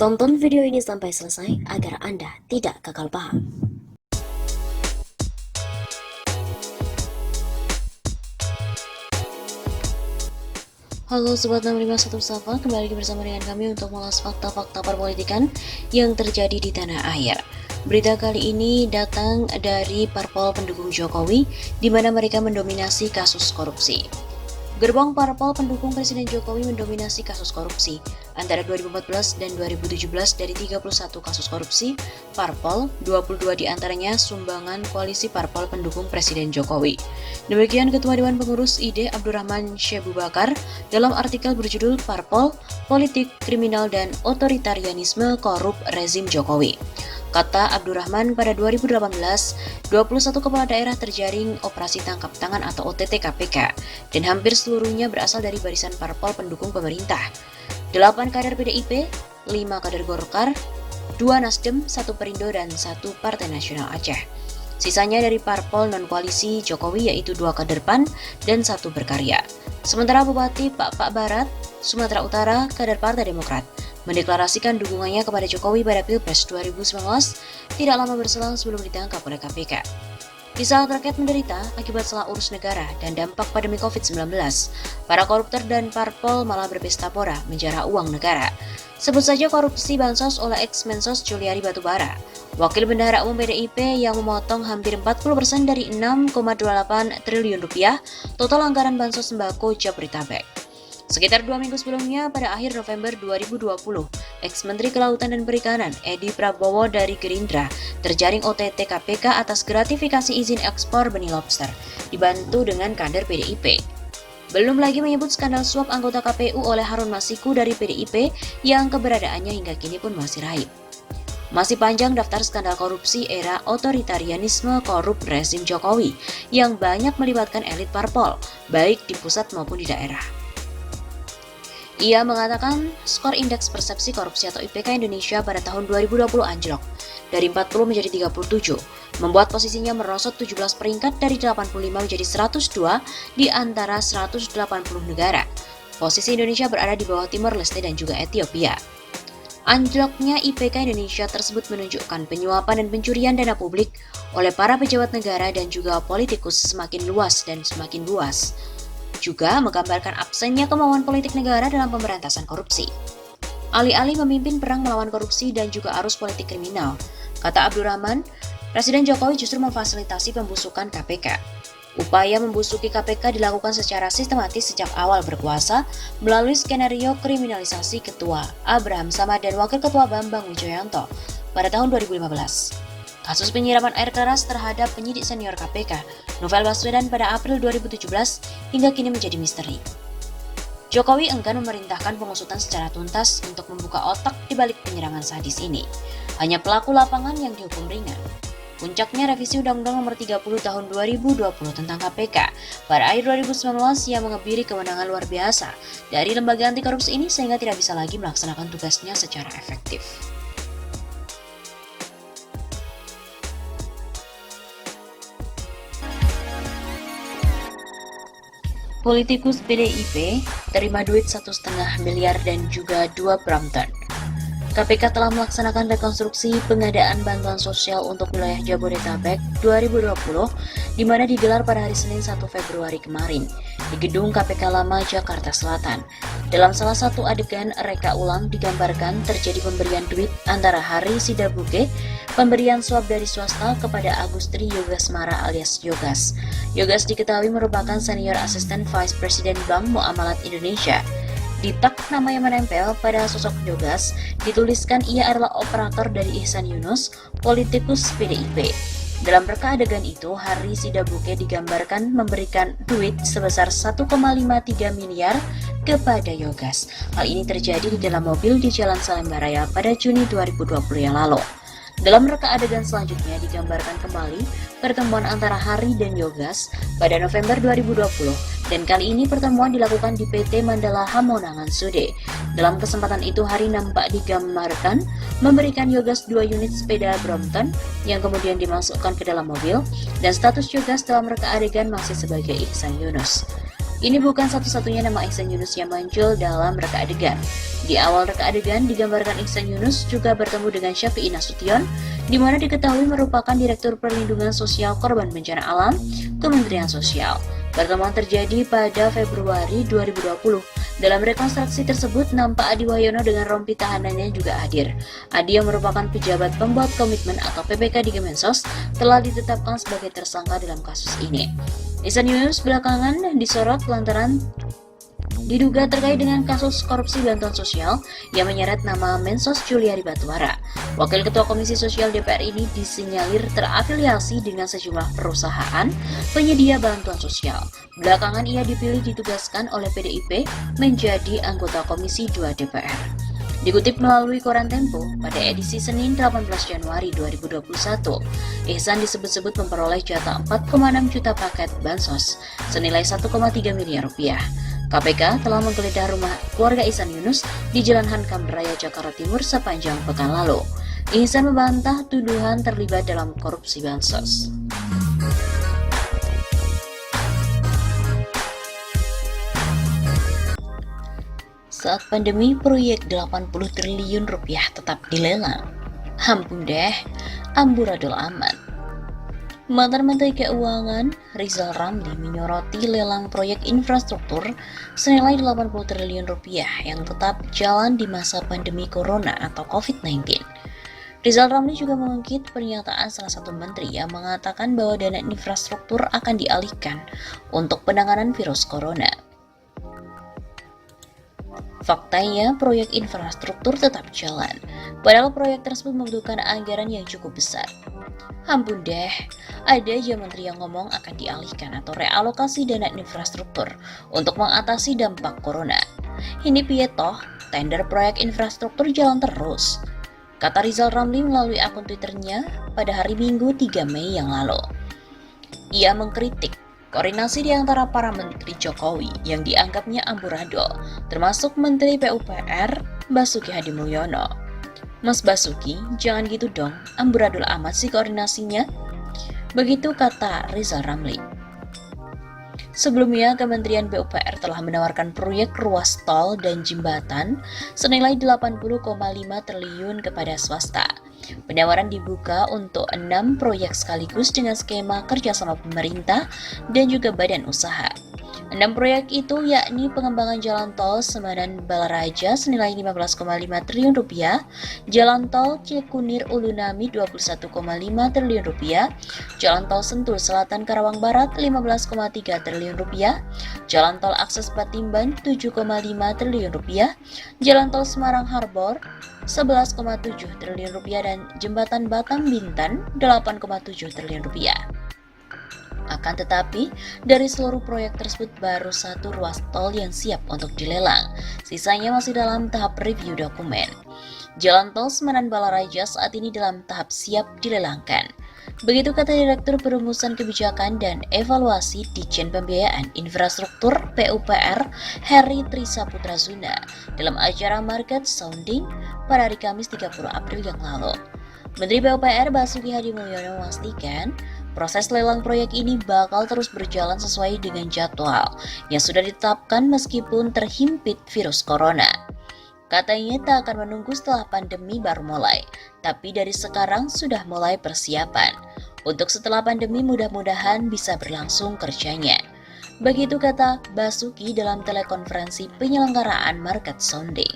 Tonton video ini sampai selesai agar Anda tidak gagal paham. Halo Sobat 651 Safa, kembali lagi bersama dengan kami untuk mengulas fakta-fakta perpolitikan yang terjadi di tanah air. Berita kali ini datang dari parpol pendukung Jokowi, di mana mereka mendominasi kasus korupsi. Gerbong parpol pendukung Presiden Jokowi mendominasi kasus korupsi. Antara 2014 dan 2017 dari 31 kasus korupsi, parpol 22 diantaranya sumbangan koalisi parpol pendukung Presiden Jokowi. Demikian Ketua Dewan Pengurus ID Abdurrahman Syekh Bakar dalam artikel berjudul Parpol, Politik, Kriminal, dan Otoritarianisme Korup Rezim Jokowi. Kata Abdurrahman, pada 2018, 21 kepala daerah terjaring operasi tangkap tangan atau OTT KPK, dan hampir seluruhnya berasal dari barisan parpol pendukung pemerintah. 8 kader PDIP, 5 kader Golkar, 2 Nasdem, 1 Perindo, dan 1 Partai Nasional Aceh. Sisanya dari parpol non-koalisi Jokowi yaitu 2 kader PAN dan 1 berkarya. Sementara Bupati Pak Barat, Sumatera Utara, kader Partai Demokrat, mendeklarasikan dukungannya kepada Jokowi pada Pilpres 2019 tidak lama berselang sebelum ditangkap oleh KPK. Kisah rakyat menderita akibat salah urus negara dan dampak pandemi COVID-19. Para koruptor dan parpol malah berpesta pora menjarah uang negara. Sebut saja korupsi bansos oleh ex-Mensos Juliari Batubara, Wakil Bendahara Umum PDIP yang memotong hampir 40% dari 6,28 triliun rupiah total anggaran bansos sembako Jabodetabek. Sekitar 2 minggu sebelumnya, pada akhir November 2020, ex-Menteri Kelautan dan Perikanan Edi Prabowo dari Gerindra terjaring OTT KPK atas gratifikasi izin ekspor benih lobster, dibantu dengan kader PDIP. Belum lagi menyebut skandal suap anggota KPU oleh Harun Masiku dari PDIP yang keberadaannya hingga kini pun masih raib. Masih panjang daftar skandal korupsi era otoritarianisme korup rezim Jokowi yang banyak melibatkan elit parpol, baik di pusat maupun di daerah. Ia mengatakan skor indeks persepsi korupsi atau IPK Indonesia pada tahun 2020 anjlok dari 40 menjadi 37, membuat posisinya merosot 17 peringkat dari 85 menjadi 102 di antara 180 negara. Posisi Indonesia berada di bawah Timor Leste dan juga Ethiopia. Anjloknya IPK Indonesia tersebut menunjukkan penyuapan dan pencurian dana publik oleh para pejabat negara dan juga politikus semakin luas dan semakin luas. Juga menggambarkan absennya kemauan politik negara dalam pemberantasan korupsi. Alih-alih memimpin perang melawan korupsi dan juga arus politik kriminal, kata Abdurrahman, Presiden Jokowi justru memfasilitasi pembusukan KPK. Upaya membusuki KPK dilakukan secara sistematis sejak awal berkuasa melalui skenario kriminalisasi Ketua Abraham Samad dan Wakil Ketua Bambang Wijoyanto pada tahun 2015. Kasus penyiraman air keras terhadap penyidik senior KPK, Novel Baswedan pada April 2017 hingga kini menjadi misteri. Jokowi enggan memerintahkan pengusutan secara tuntas untuk membuka otak di balik penyerangan sadis ini. Hanya pelaku lapangan yang dihukum ringan. Puncaknya revisi Undang-Undang Nomor 30 Tahun 2020 tentang KPK pada akhir 2019 yang mengebiri kewenangan luar biasa dari lembaga anti korupsi ini sehingga tidak bisa lagi melaksanakan tugasnya secara efektif. Politikus PDIP terima duit 1,5 miliar dan juga 2 Brompton. KPK telah melaksanakan rekonstruksi pengadaan bantuan sosial untuk wilayah Jabodetabek 2020 di mana digelar pada hari Senin 1 Februari kemarin di gedung KPK Lama Jakarta Selatan. Dalam salah satu adegan reka ulang digambarkan terjadi pemberian duit antara Hari Sidabuke, pemberian suap dari swasta kepada Agustri Yogasmara alias Yogas. Yogas diketahui merupakan senior asisten Vice President Bank Muamalat Indonesia. Di tak nama yang menempel pada sosok Yogas, dituliskan ia adalah operator dari Ihsan Yunus, politikus PDIP. Dalam reka adegan itu, Hari Sidabuke digambarkan memberikan duit sebesar 1,53 miliar kepada Yogas. Hal ini terjadi di dalam mobil di Jalan Salemba Raya pada Juni 2020 yang lalu. Dalam reka adegan selanjutnya digambarkan kembali pertemuan antara Hari dan Yogas pada November 2020 dan kali ini pertemuan dilakukan di PT Mandala Hamonangan Sude. Dalam kesempatan itu Hari nampak digambarkan memberikan Yogas 2 unit sepeda Brompton yang kemudian dimasukkan ke dalam mobil dan status Yogas dalam reka adegan masih sebagai Ihsan Yunus. Ini bukan satu-satunya nama Ihsan Yunus yang muncul dalam reka adegan. Di awal reka adegan digambarkan Ihsan Yunus juga bertemu dengan Syafii Nasution, di mana diketahui merupakan Direktur Perlindungan Sosial Korban Bencana Alam, Kementerian Sosial. Pertemuan terjadi pada Februari 2020. Dalam rekonstruksi tersebut, nampak Adi Wahyono dengan rompi tahanannya juga hadir. Adi yang merupakan pejabat pembuat komitmen atau PPK di Kemensos telah ditetapkan sebagai tersangka dalam kasus ini. Ihsan Yunus belakangan disorot lantaran diduga terkait dengan kasus korupsi bantuan sosial yang menyeret nama Mensos Juliari Batubara. Wakil Ketua Komisi Sosial DPR ini disinyalir terafiliasi dengan sejumlah perusahaan penyedia bantuan sosial. Belakangan ia dipilih ditugaskan oleh PDIP menjadi anggota Komisi 2 DPR. Dikutip melalui koran Tempo, pada edisi Senin 18 Januari 2021, Ihsan disebut-sebut memperoleh jatah 4,6 juta paket bansos senilai 1,3 miliar rupiah. KPK telah menggeledah rumah keluarga Ihsan Yunus di Jalan Hankam Raya, Jakarta Timur sepanjang pekan lalu. Ihsan membantah tuduhan terlibat dalam korupsi bansos. Saat pandemi, proyek 80 triliun rupiah tetap dilelang. Ampun deh, amburadul amat. Mantan Menteri Keuangan Rizal Ramli menyoroti lelang proyek infrastruktur senilai 80 triliun rupiah yang tetap jalan di masa pandemi corona atau COVID-19. Rizal Ramli juga mengungkit pernyataan salah satu menteri yang mengatakan bahwa dana infrastruktur akan dialihkan untuk penanganan virus corona. Faktanya, proyek infrastruktur tetap jalan, padahal proyek tersebut membutuhkan anggaran yang cukup besar. Ampun deh, ada aja menteri yang ngomong akan dialihkan atau realokasi dana infrastruktur untuk mengatasi dampak corona. Ini piye toh, tender proyek infrastruktur jalan terus, kata Rizal Ramli melalui akun Twitternya pada hari Minggu 3 Mei yang lalu. Ia mengkritik koordinasi di antara para menteri Jokowi yang dianggapnya amburadul, termasuk Menteri PUPR Basuki Hadimulyono. Mas Basuki, jangan gitu dong, amburadul amat sih koordinasinya. Begitu kata Rizal Ramli. Sebelumnya, Kementerian PUPR telah menawarkan proyek ruas tol dan jembatan senilai 80,5 triliun kepada swasta. Penawaran dibuka untuk 6 proyek sekaligus dengan skema kerjasama pemerintah dan juga badan usaha. 6 proyek itu yakni pengembangan jalan tol Semadan-Balaraja senilai 15,5 triliun rupiah, jalan tol Cikunir Ulunami 21,5 triliun rupiah, jalan tol Sentul Selatan Karawang Barat 15,3 triliun rupiah, jalan tol akses Patimban 7,5 triliun rupiah, jalan tol Semarang Harbor 11,7 triliun rupiah dan jembatan Batam Bintan 8,7 triliun rupiah. Akan tetapi, dari seluruh proyek tersebut baru satu ruas tol yang siap untuk dilelang. Sisanya masih dalam tahap review dokumen. Jalan tol Semadan-Balaraja saat ini dalam tahap siap dilelangkan. Begitu kata Direktur Perumusan Kebijakan dan Evaluasi Ditjen Pembiayaan Infrastruktur PUPR Heri Trisaputra Zuna dalam acara Market Sounding pada hari Kamis 30 April yang lalu. Menteri PUPR Basuki Hadimulyono memastikan proses lelang proyek ini bakal terus berjalan sesuai dengan jadwal yang sudah ditetapkan meskipun terhimpit virus corona. Katanya tak akan menunggu setelah pandemi baru mulai, tapi dari sekarang sudah mulai persiapan. Untuk setelah pandemi mudah-mudahan bisa berlangsung kerjanya. Begitu kata Basuki dalam telekonferensi penyelenggaraan market sounding.